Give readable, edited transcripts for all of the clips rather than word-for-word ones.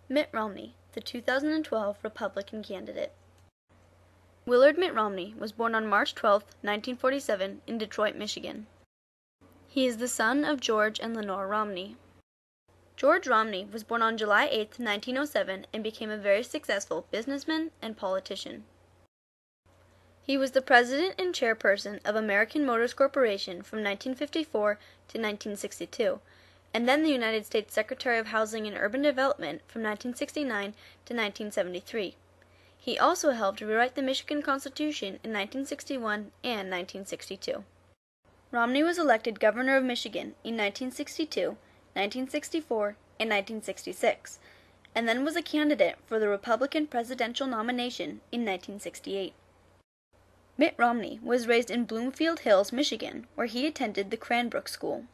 Mitt Romney, the 2012 Republican candidate. Willard Mitt Romney was born on March 12, 1947, in Detroit, Michigan. He is the son of George and Lenore Romney. George Romney was born on July 8, 1907, and became a very successful businessman and politician. He was the president and chairperson of American Motors Corporation from 1954 to 1962, and then the United States Secretary of Housing and Urban Development from 1969 to 1973. He also helped rewrite the Michigan Constitution in 1961 and 1962. Romney was elected governor of Michigan in 1962, 1964, and 1966, and then was a candidate for the Republican presidential nomination in 1968. Mitt Romney was raised in Bloomfield Hills, Michigan, where he attended the Cranbrook School.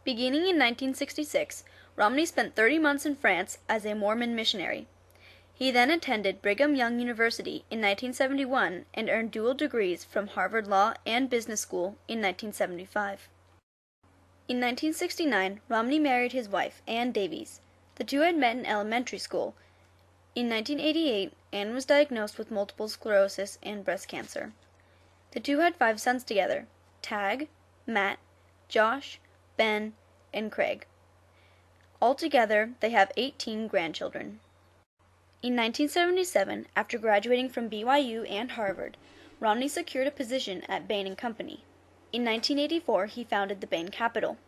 Beginning in 1966, Romney spent 30 months in France as a Mormon missionary. He then attended Brigham Young University in 1971 and earned dual degrees from Harvard Law and Business School in 1975. In 1969, Romney married his wife, Ann Davies. The two had met in elementary school. In 1988, Ann was diagnosed with multiple sclerosis and breast cancer. The two had 5 sons together: Tag, Matt, Josh, Ben, and Craig. Altogether, they have 18 grandchildren. In 1977, after graduating from BYU and Harvard, Romney secured a position at Bain & Company. In 1984, he founded the Bain Capital.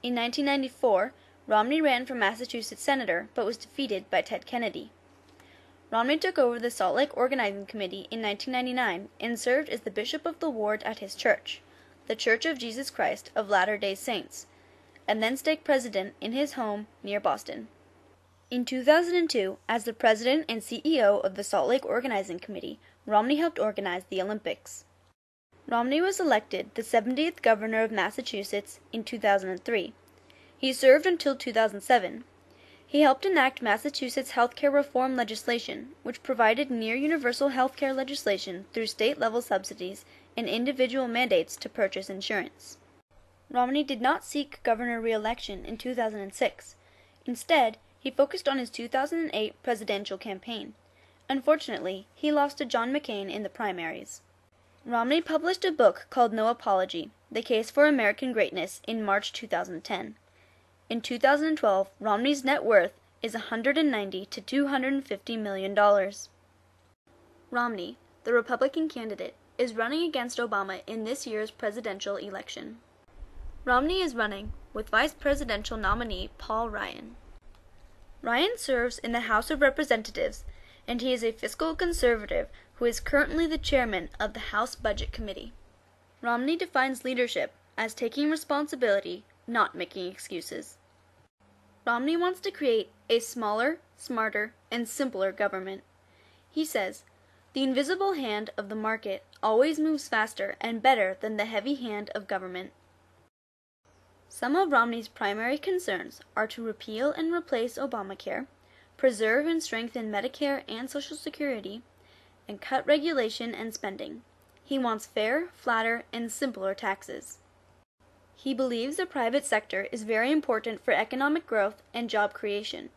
In 1994, Romney ran for Massachusetts Senator, but was defeated by Ted Kennedy. Romney took over the Salt Lake Organizing Committee in 1999 and served as the bishop of the ward at his church, the Church of Jesus Christ of Latter-day Saints, and then stake president in his home near Boston. In 2002, as the president and CEO of the Salt Lake Organizing Committee, Romney helped organize the Olympics. Romney was elected the 70th governor of Massachusetts in 2003. He served until 2007. He helped enact Massachusetts healthcare reform legislation, which provided near-universal healthcare legislation through state-level subsidies and individual mandates to purchase insurance. Romney did not seek governor re-election in 2006. Instead, he focused on his 2008 presidential campaign. Unfortunately, he lost to John McCain in the primaries. Romney published a book called No Apology: The Case for American Greatness in March 2010. In 2012, Romney's net worth is $190 to $250 million. Romney, the Republican candidate, is running against Obama in this year's presidential election. Romney is running with vice presidential nominee Paul Ryan. Ryan serves in the House of Representatives, and he is a fiscal conservative who is currently the chairman of the House Budget Committee. Romney defines leadership as taking responsibility, not making excuses. Romney wants to create a smaller, smarter, and simpler government. He says, "The invisible hand of the market always moves faster and better than the heavy hand of government." Some of Romney's primary concerns are to repeal and replace Obamacare, preserve and strengthen Medicare and Social Security, and cut regulation and spending. He wants fair, flatter, and simpler taxes. He believes the private sector is very important for economic growth and job creation.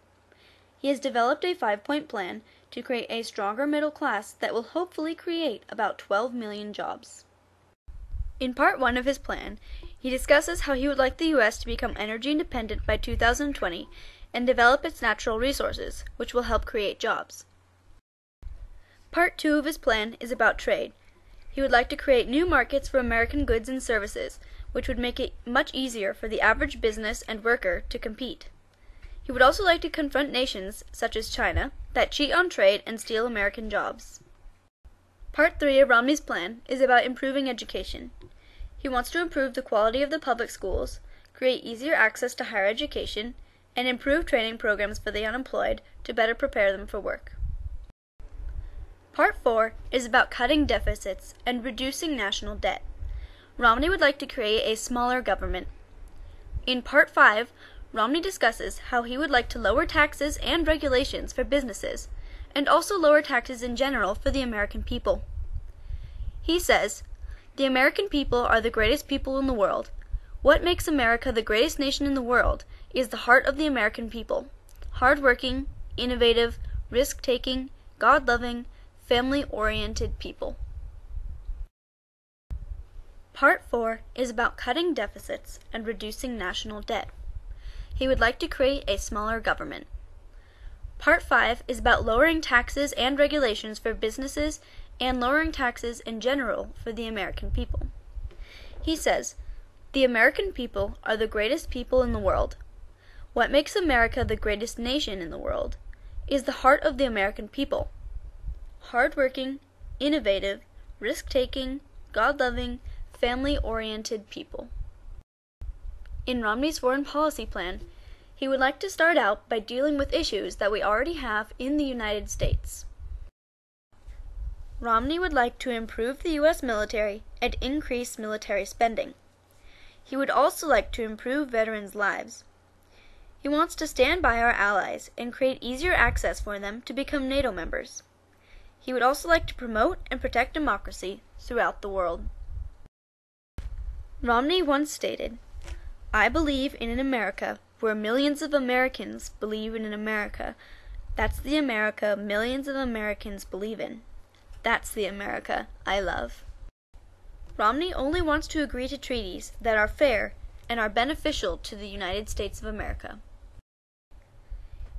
He has developed a 5-point plan to create a stronger middle class that will hopefully create about 12 million jobs. In Part 1 of his plan, he discusses how he would like the U.S. to become energy independent by 2020 and develop its natural resources, which will help create jobs. Part 2 of his plan is about trade. He would like to create new markets for American goods and services, which would make it much easier for the average business and worker to compete. He would also like to confront nations, such as China, that cheat on trade and steal American jobs. Part 3 of Romney's plan is about improving education. He wants to improve the quality of the public schools, create easier access to higher education, and improve training programs for the unemployed to better prepare them for work. Part 4 is about cutting deficits and reducing national debt. Romney would like to create a smaller government. In Part 5, Romney discusses how he would like to lower taxes and regulations for businesses, and also lower taxes in general for the American people. He says, "The American people are the greatest people in the world. What makes America the greatest nation in the world is the heart of the American people. hardworking, innovative, risk-taking, God-loving, family-oriented people. Part 4 is about cutting deficits and reducing national debt. He would like to create a smaller government. Part 5 is about lowering taxes and regulations for businesses and lowering taxes in general for the American people. He says, "The American people are the greatest people in the world. What makes America the greatest nation in the world is the heart of the American people. Hardworking, innovative, risk-taking, God-loving, family-oriented people." In Romney's foreign policy plan, he would like to start out by dealing with issues that we already have in the United States. Romney would like to improve the U.S. military and increase military spending. He would also like to improve veterans' lives. He wants to stand by our allies and create easier access for them to become NATO members. He would also like to promote and protect democracy throughout the world. Romney once stated, "I believe in an America where millions of Americans believe in an America. That's the America millions of Americans believe in. That's the America I love." Romney only wants to agree to treaties that are fair and are beneficial to the United States of America.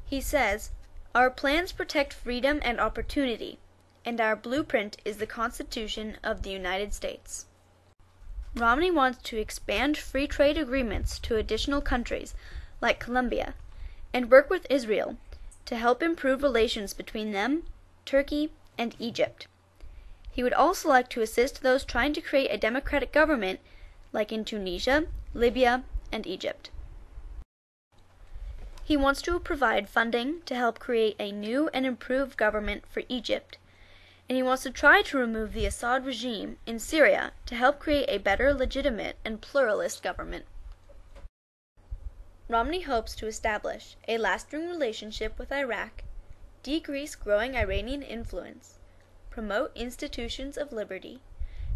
He says, "Our plans protect freedom and opportunity, and our blueprint is the Constitution of the United States." Romney wants to expand free trade agreements to additional countries like Colombia, and work with Israel to help improve relations between them, Turkey, and Egypt. He would also like to assist those trying to create a democratic government like in Tunisia, Libya, and Egypt. He wants to provide funding to help create a new and improved government for Egypt, and he wants to try to remove the Assad regime in Syria to help create a better, legitimate, and pluralist government. Romney hopes to establish a lasting relationship with Iraq, decrease growing Iranian influence, promote institutions of liberty,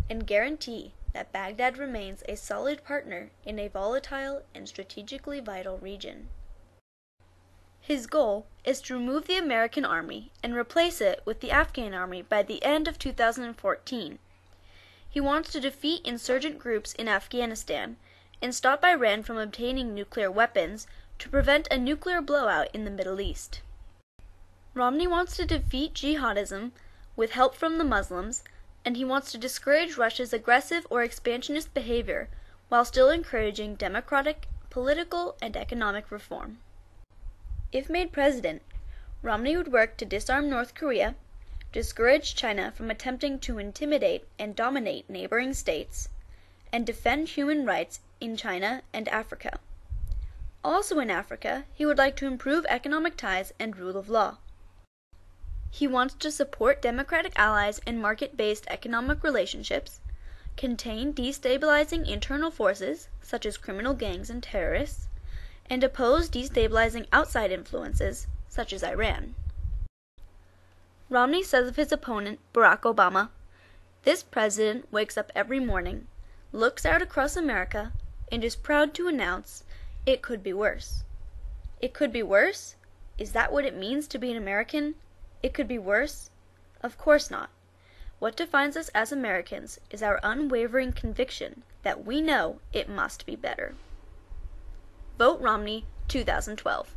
and guarantee that Baghdad remains a solid partner in a volatile and strategically vital region. His goal is to remove the American army and replace it with the Afghan army by the end of 2014. He wants to defeat insurgent groups in Afghanistan and stop Iran from obtaining nuclear weapons to prevent a nuclear blowout in the Middle East. Romney wants to defeat jihadism with help from the Muslims, and he wants to discourage Russia's aggressive or expansionist behavior while still encouraging democratic, political, and economic reform. If made president, Romney would work to disarm North Korea, discourage China from attempting to intimidate and dominate neighboring states, and defend human rights in China and Africa. Also in Africa, he would like to improve economic ties and rule of law. He wants to support democratic allies and market-based economic relationships, contain destabilizing internal forces such as criminal gangs and terrorists, and oppose destabilizing outside influences such as Iran. Romney says of his opponent, Barack Obama, "This president wakes up every morning, looks out across America, and is proud to announce, 'It could be worse.' It could be worse? Is that what it means to be an American? It could be worse? Of course not. What defines us as Americans is our unwavering conviction that we know it must be better." Vote Romney 2012.